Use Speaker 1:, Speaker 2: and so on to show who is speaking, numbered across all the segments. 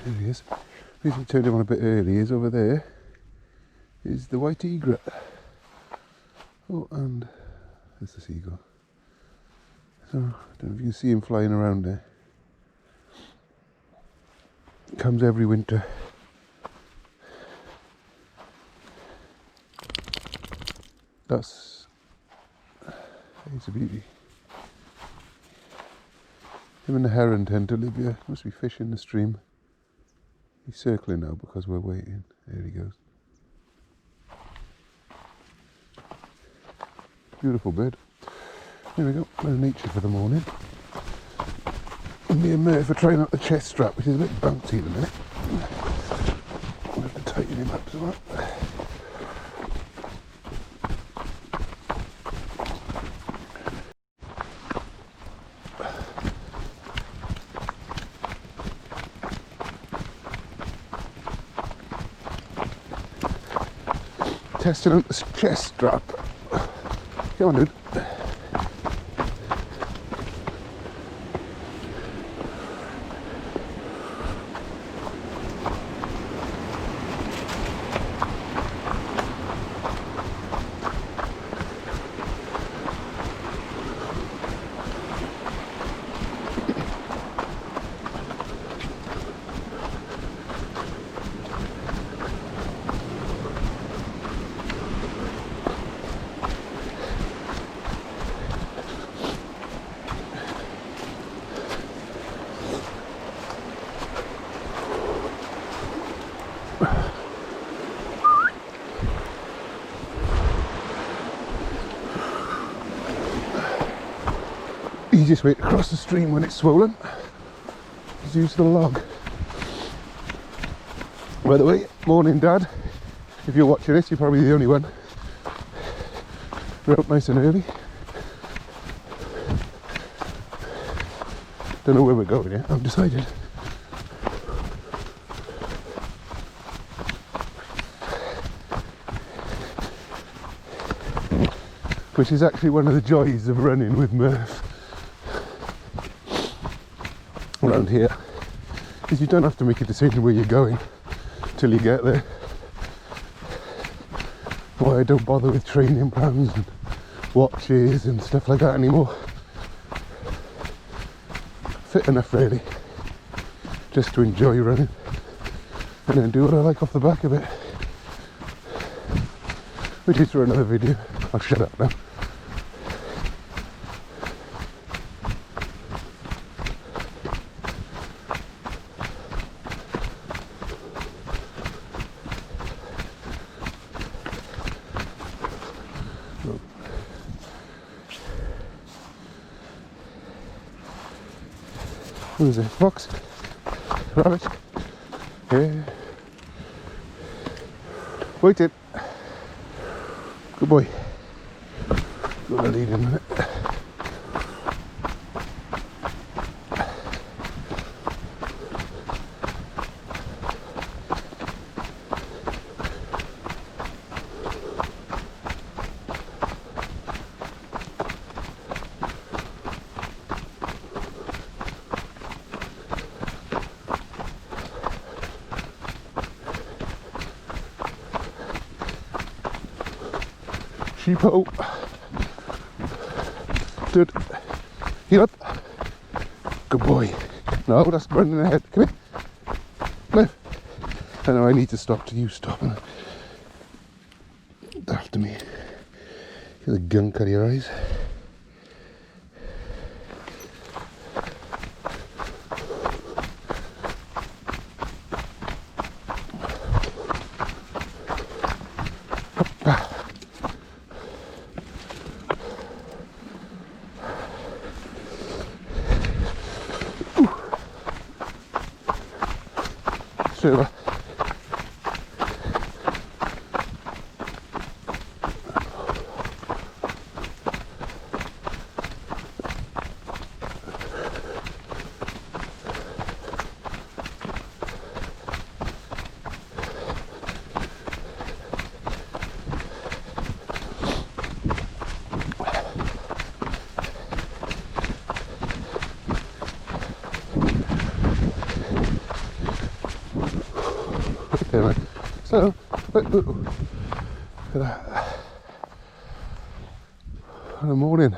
Speaker 1: There he is. The reason I turned him on a bit early is over there is the white egret. Oh, and there's the seagull. So, I don't know if you can see him flying around there. Comes every winter. He's a beauty. Him and the heron tend to live here. Must be fish in the stream. He's circling now because we're waiting. There he goes. Beautiful bird. There we go. Bit of nature for the morning. And me and Murph are trying out the chest strap, which is a bit bouncy at the minute. I'll have to tighten him up to that. Testing out the chest strap. Come on, dude. Easiest way to cross the stream when it's swollen is use the log. By the way, morning Dad. If you're watching this, you're probably the only one. We're up nice and early. Don't know where we're going yet, I've decided. Which is actually one of the joys of running with Murph around here, is you don't have to make a decision where you're going till you get there. Why I don't bother with training plans and watches and stuff like that anymore. Fit enough really, just to enjoy running and then do what I like off the back of it, which is for another video. I'll shut up now. Who is it? Fox? Rabbit? Yeah. Waited. Good boy. Got the lead in a minute. Sheepo. Dude. Heel up. Good boy. No, that's running ahead. Come here. No. I know I need to stop till you stop. After me. Get the gunk out of your eyes. Super. Look at that. What a morning.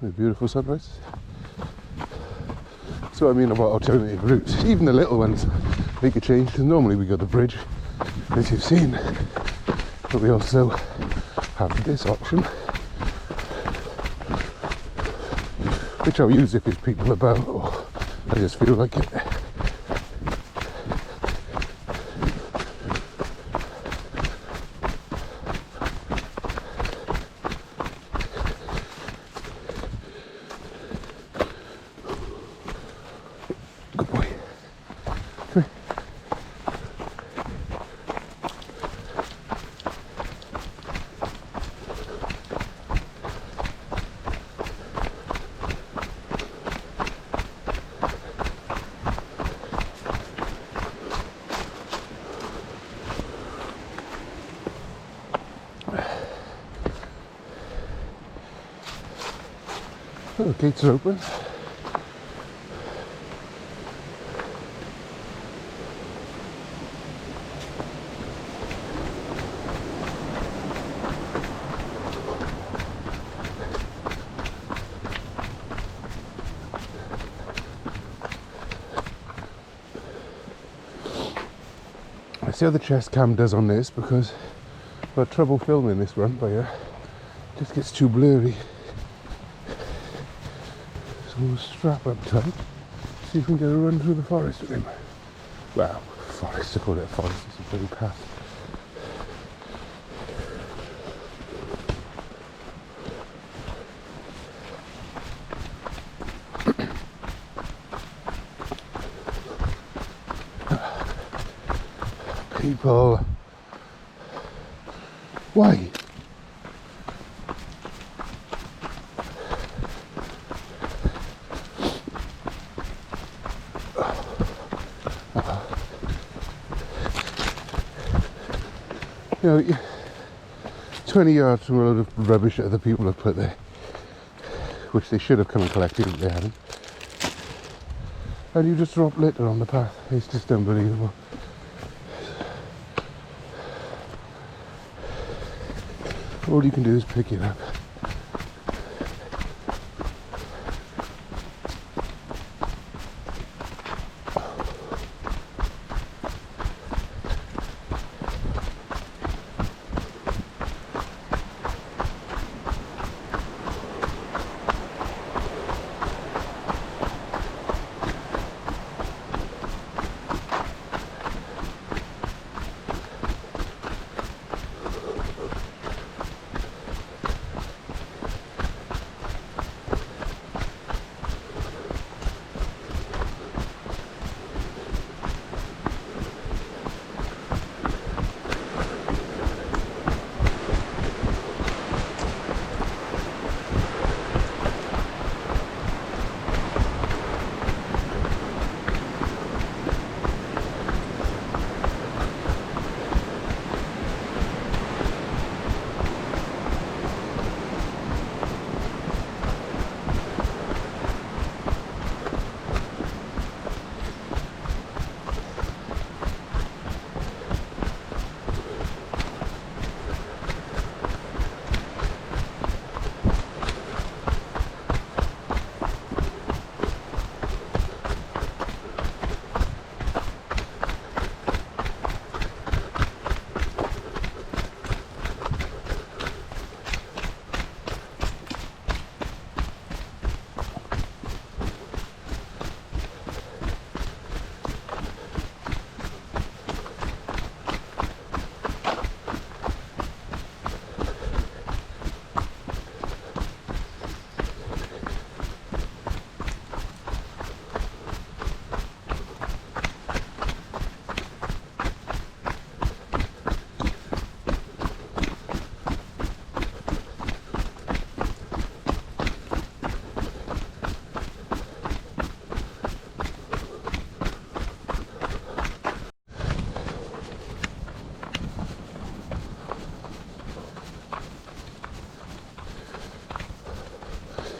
Speaker 1: A beautiful sunrise. So I mean about alternative routes. Even the little ones make a change, because normally we got the bridge, as you've seen. But we also have this option, which I'll use if there's people about or I just feel like it. Good boy. Come here. Oh, the gates are open. I see how the chest cam does on this, because I've had trouble filming this run by here. It just gets too blurry. So we'll strap up tight, see if we can get a run through the forest with him. Well, forest, I call it a forest, it's a bloody path. People, why? You know, 20 yards from a load of rubbish that other people have put there, which they should have come and collected if they hadn't, and you just drop litter on the path. It's just unbelievable. All you can do is pick it up.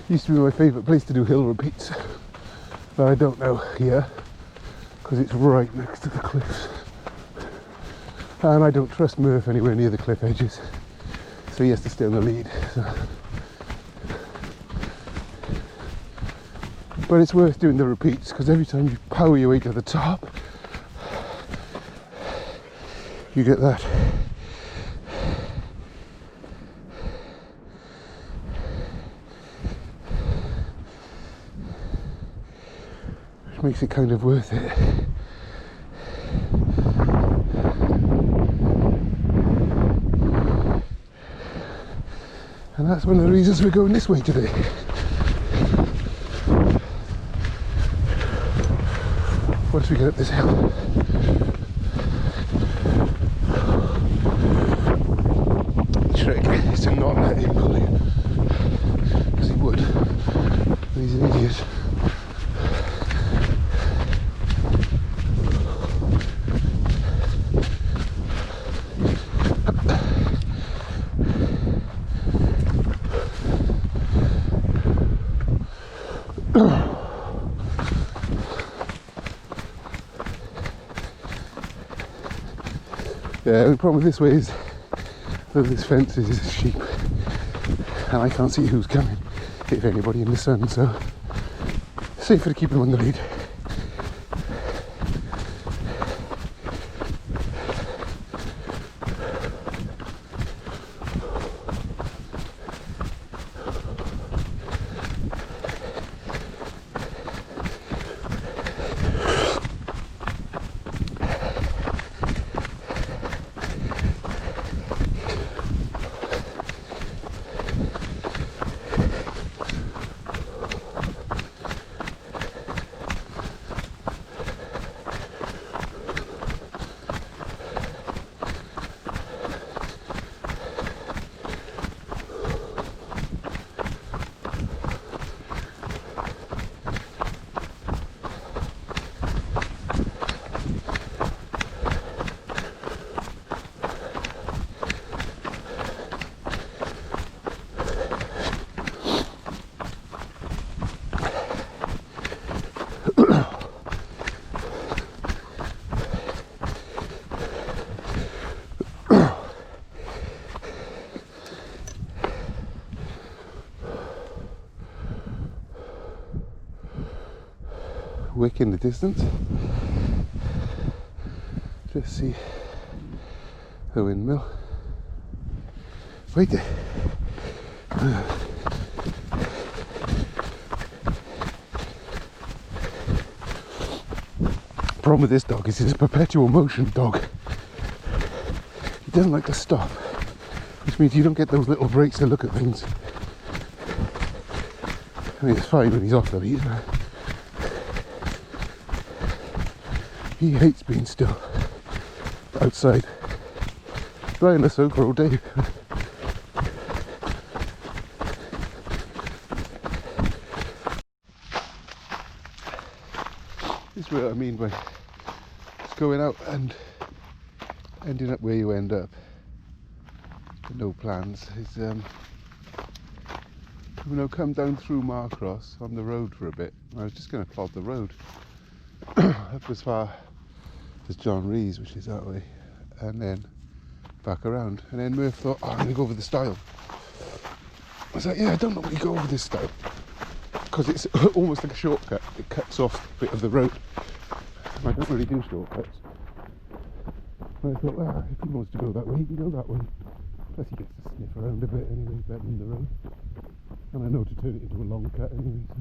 Speaker 1: Used to be my favourite place to do hill repeats, but I don't know here because it's right next to the cliffs. And I don't trust Murph anywhere near the cliff edges, so he has to stay in the lead. So. But it's worth doing the repeats, because every time you power your way to the top, you get that. Which makes it kind of worth it. And that's one of the reasons we're going this way today. Once we get up this hill. Trick is to not let him pull you, because he would, but he's an idiot. Yeah, the problem with this way is that this fence is sheep, and I can't see who's coming, if anybody, in the sun, so safer to keep them on the lead. Wick in the distance. Just see the windmill. Wait there. Problem with this dog is he's a perpetual motion dog. He doesn't like to stop, which means you don't get those little breaks to look at things. I mean, it's fine when he's off the lead, but he hates being still outside. Lying on the sofa all day. This is what I mean by just going out and ending up where you end up. No plans. Is come down through Marcross on the road for a bit. I was just going to plod the road up as far as John Rees, which is that way, and then back around. And then Murph thought, oh, I'm going to go over the stile. I was like, yeah, I don't know where you go over this stile, because it's almost like a shortcut. It cuts off a bit of the road. I don't really do shortcuts. And I thought, well, if he wants to go that way, he can go that way. Plus he gets to sniff around a bit anyway, better than the road. And I know to turn it into a long cut anyway, so.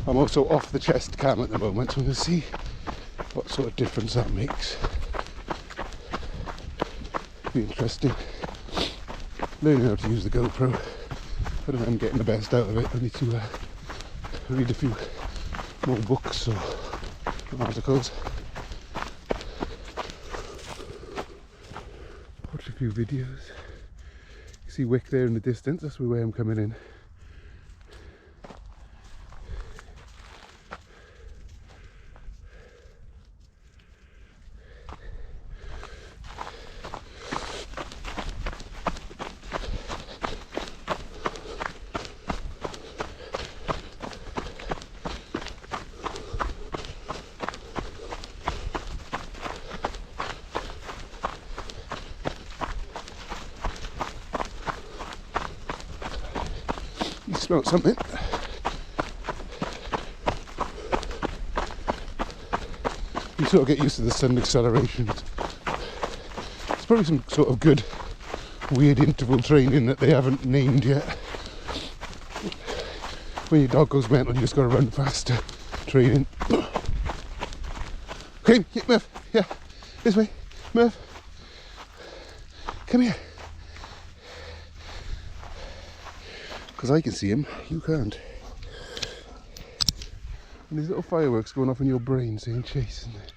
Speaker 1: I'm also off the chest cam at the moment, so I'm going to see what sort of difference that makes. Be interesting. Learning how to use the GoPro. I don't know, I'm getting the best out of it. I need to read a few more books or articles. Watch a few videos. You see Wick there in the distance, that's the way I'm coming in. You smell something. You sort of get used to the sudden accelerations. It's probably some sort of good, weird interval training that they haven't named yet. When your dog goes mental, you just got to run faster. Training. Okay, Murph. Yeah, this way, Murph. Come here. Because I can see him, you can't. And these little fireworks going off in your brain saying chase, isn't it?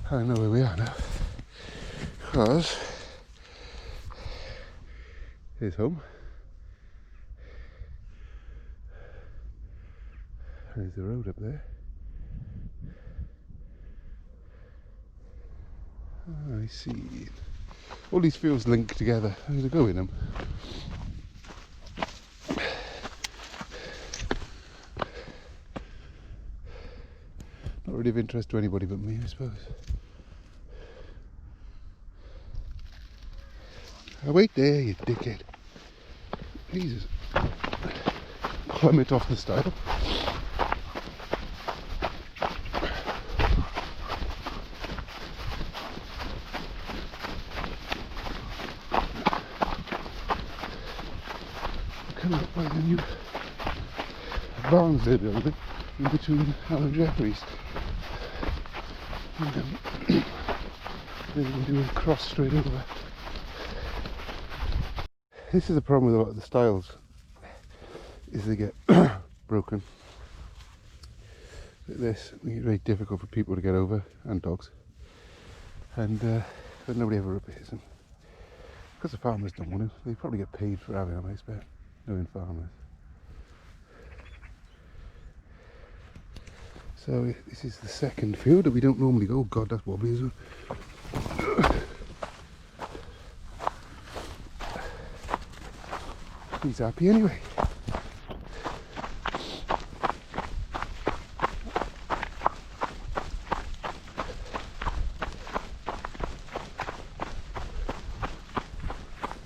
Speaker 1: I know where we are now. Because here's home. There's the road up there. Oh, I see. All these fields link together. How's it going, them? Not really of interest to anybody but me, I suppose. Oh, wait there, you dickhead. Jesus. Plummet off the stile. Coming up by the new barns they're building in between Alan Jeffries. And they can do a cross straight over. This is the problem with a lot of the stiles, is they get broken. Like this, make it very difficult for people to get over, and dogs. And but nobody ever repairs them. Because the farmers don't want to. They probably get paid for having them, I expect, knowing farmers. So this is the second field that we don't normally go. Oh God, that's wobbly as well. He's happy anyway.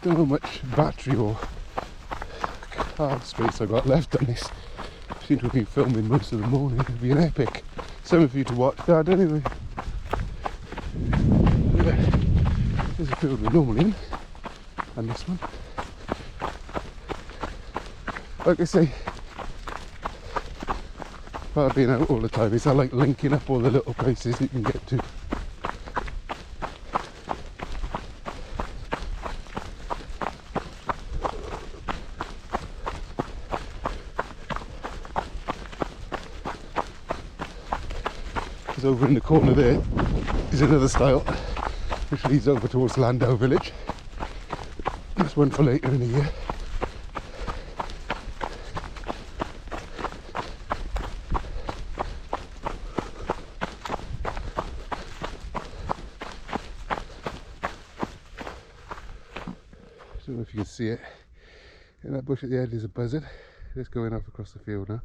Speaker 1: Don't know how much battery or card space I got left on this. I seem to have been filming most of the morning. It'll be an epic. Something for you to watch, Dad, anyway. There's a field we're normally in, and this one. Like I say, part of being out all the time is I like linking up all the little places you can get to. Because over in the corner there is another stile which leads over towards Landau village. That's one for later in the year. I don't know if you can see it. In that bush at the end is a buzzard. It's going off across the field now.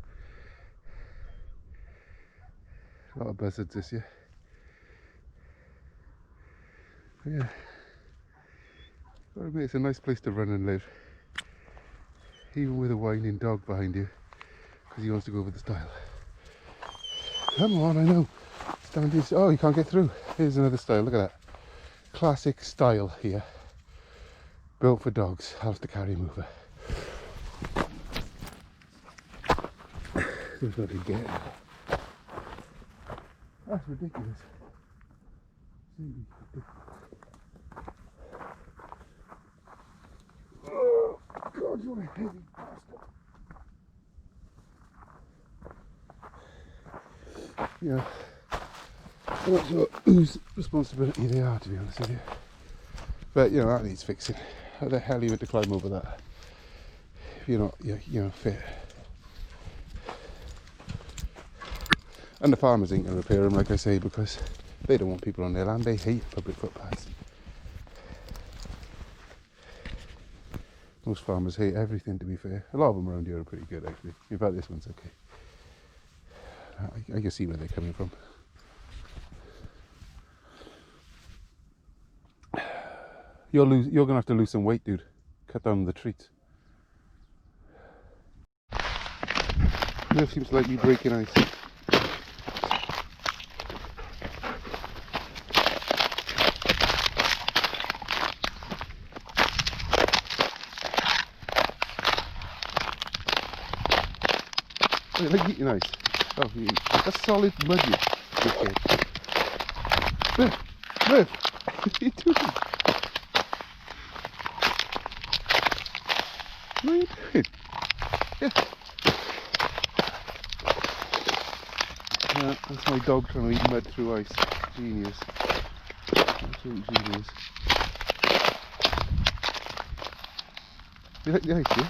Speaker 1: A lot of buzzards this year. But yeah, gotta admit, it's a nice place to run and live. Even with a whining dog behind you, because he wants to go over the stile. Come on, I know. Standing. Oh, you can't get through. Here's another stile. Look at that. Classic stile here. Built for dogs. Have to carry mover. There's nothing to get. That's ridiculous. Oh God, you're a heavy bastard. Yeah, I'm not sure whose responsibility they are, to be honest with you. But you know, that needs fixing. How the hell are you meant to climb over that if you're not, you know, fit? And the farmers ain't going to repair them, like I say, because they don't want people on their land. They hate public footpaths. Most farmers hate everything, to be fair. A lot of them around here are pretty good, actually. In fact, this one's okay. I can see where they're coming from. You're going to have to lose some weight, dude. cut down the trees. There seems like you breaking ice. Oh, you like eating ice? Oh, that's solid mud, you dickhead. Murph! Murph! What are you doing? What are you doing? Yeah. That's my dog trying to eat mud through ice. Genius. Absolute genius. You like the ice, yeah?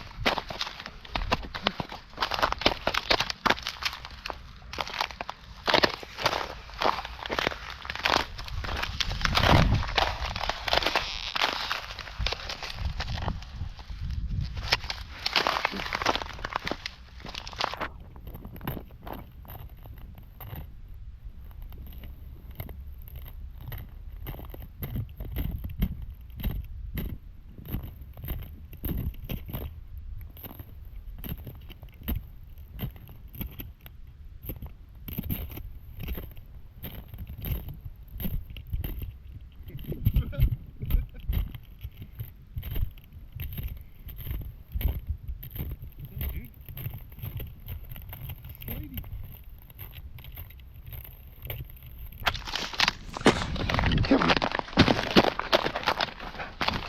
Speaker 1: Come on.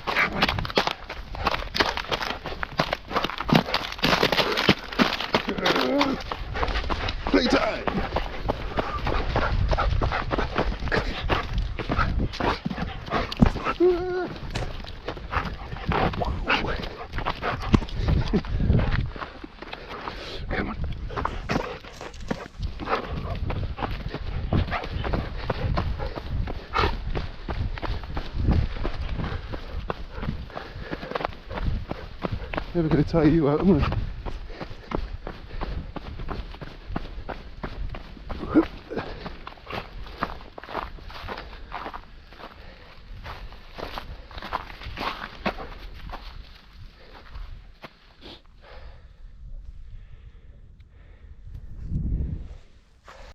Speaker 1: Come on. Playtime! Come on. Never going to tire you out, am I?